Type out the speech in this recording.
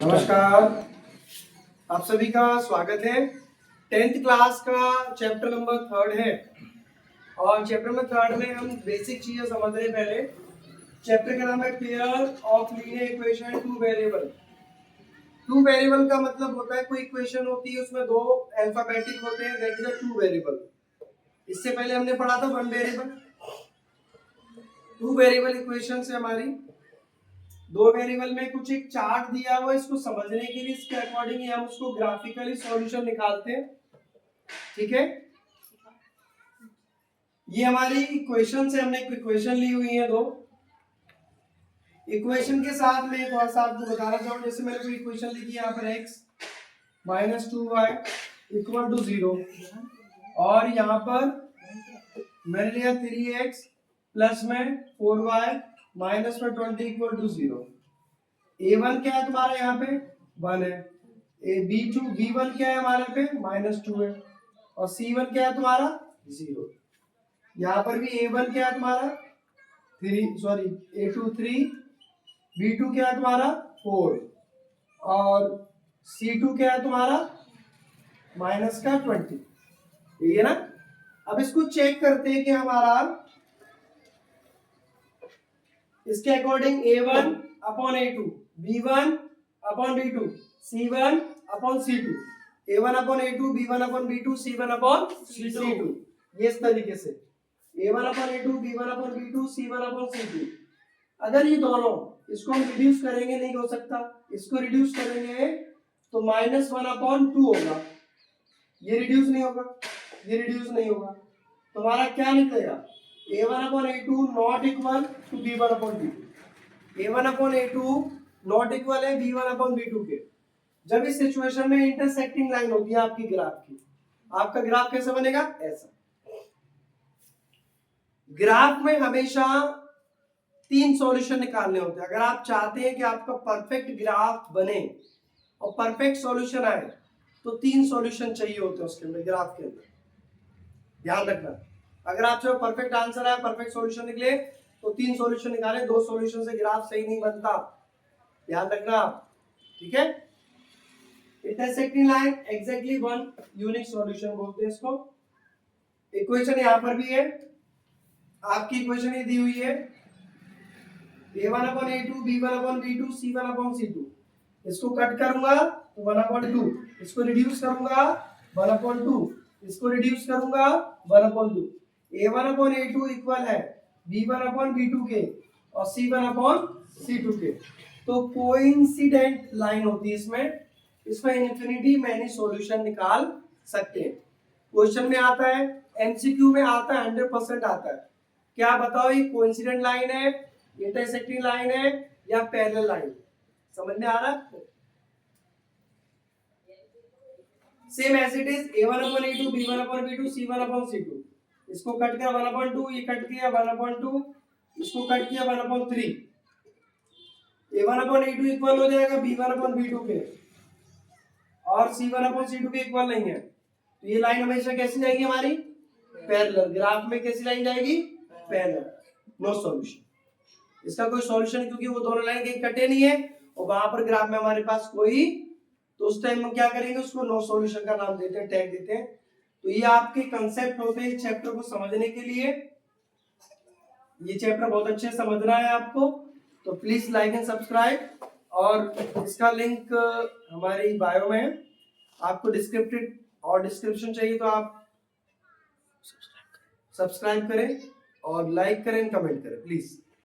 नमस्कार, आप सभी का स्वागत है। 10th क्लास का चैप्टर नंबर 3 है और चैप्टर नंबर 3 में हम बेसिक चीजें समझ रहे हैं। पहले चैप्टर का नाम है pair of linear equation two variable. Two variable का मतलब होता है कोई इक्वेशन होती है उसमें दो अल्फाबेटिक होते हैं, that is a two variable. इससे पहले हमने पढ़ा था one variable. Two variable equation से हमारी दो वेरिएबल में कुछ एक चार्ट दिया हुआ है, इसको समझने के लिए इसके अकॉर्डिंग हम उसको ग्राफिकली सॉल्यूशन निकालते हैं। ठीक है, ये हमारी इक्वेशन से हमने एक इक्वेशन ली हुई है दो। इक्वेशन के साथ में एक और सा आपको बताना चाहूँ, जैसे मैंने कोई इक्वेशन लिखी है यहाँ पर x minus 2y equal to 0 और यहाँ पर मैंने लिया 3x प्लस में 4y माइनस में 20 इक्वल टू 0। a1 क्या है तुम्हारा यहाँ पे 1 है, b1 क्या है हमारे पे -2 है और c1 क्या है तुम्हारा 0। यहाँ पर भी a1 क्या है तुम्हारा 3, b2 क्या है तुम्हारा 4 और c2 क्या है तुम्हारा -20। ठीक है ना। अब इसको चेक करते हैं कि हमारा इसके according a1 upon a2, b1 upon b2, c1 upon c2, a1 upon a2, b1 upon b2, c1 upon c2। ये इस तरीके से a1 upon a2, b1 upon b2, c1 upon c2। अगर ये दोनों इसको हम रिड्यूस करेंगे नहीं हो सकता, इसको रिड्यूस करेंगे तो -1 अपॉन 2 होगा। ये रिड्यूस नहीं होगा, ये रिड्यूस नहीं होगा, तो हमारा क्या निकलेगा a1 upon a2 not equal to b1 upon b2। a1 upon a2 not equal है b1 अपॉन b2 के। जब इस सिचुएशन में इंटरसेक्टिंग लाइन होती है आपकी ग्राफ की, आपका ग्राफ कैसे बनेगा ऐसा। ग्राफ में हमेशा 3 सॉल्यूशन निकालने होते हैं। अगर आप चाहते हैं कि आपका परफेक्ट ग्राफ बने और परफेक्ट सॉल्यूशन आए तो 3 सॉल्यूशन चाहिए होते हैं उसके अंदर, ग्राफ के अंदर। ध्यान रखना, अगर आप जो परफेक्ट आंसर आया, परफेक्ट सॉल्यूशन निकले तो 3 सॉल्यूशन निकालें, 2 सॉल्यूशन से ग्राफ सही नहीं बनता। ध्यान रखना, ठीक है। Intersecting line exactly one unique solution बोलते हैं इसको। इक्वेशन यहां पर भी है, आपकी इक्वेशन ये दी हुई है a1 upon a2, b1 upon b2, c1 upon c2। इसको कट करूंगा तो 1 अपॉन 2, इसको रिड्यूस करूंगा 1 अपॉन 2, इसको रिड्यूस करूंगा 1 upon 2। a1 upon a2 equal है b1 अपॉन b2 के और c1 अपॉन c2 के। तो कोइंसिडेंट लाइन होती है इसमें इन्फिनिटी मैनी सॉल्यूशन निकाल सकते हैं। क्वेश्चन में आता है, एमसीक्यू में आता है, 100% आता है। क्या बताओ, ये कोइंसिडेंट लाइन है, इंटरसेक्टिंग लाइन है या पैरेलल लाइन? समझ में आ रहा है? Same as it is a1 upon a2, b1 upon b2, c1 upon c2। इसको कट किया 1 upon 2, ये कट किया 1 upon 2, इसको कट किया 1 upon 3। a1 upon a2 equal हो जाएगा b1 upon b2 के और c1 upon c2 के इक्वल नहीं है, तो ये लाइन हमेशा कैसी जाएगी हमारी पैरेलल। ग्राफ में कैसी लाइन जाएगी पैरेलल। नो सॉल्यूशन, इसका कोई सॉल्यूशन, क्योंकि वो दोनों लाइन कहीं कटे नहीं है और वहां पर ग्राफ में हमारे पास कोई, तो उस टाइम हम क्या करेंगे, उसको नो सॉल्यूशन का नाम देते हैं, टैग देते हैं। तो ये आपके कंसेप्ट होते हैं इस चैप्टर को समझने के लिए। ये चैप्टर बहुत अच्छे से समझना है आपको, तो प्लीज लाइक एंड सब्सक्राइब। और इसका लिंक हमारी बायो में है, आपको डिस्क्रिप्शन चाहिए तो आप सब्सक्राइब करें और लाइक करें, कमेंट करें प्लीज।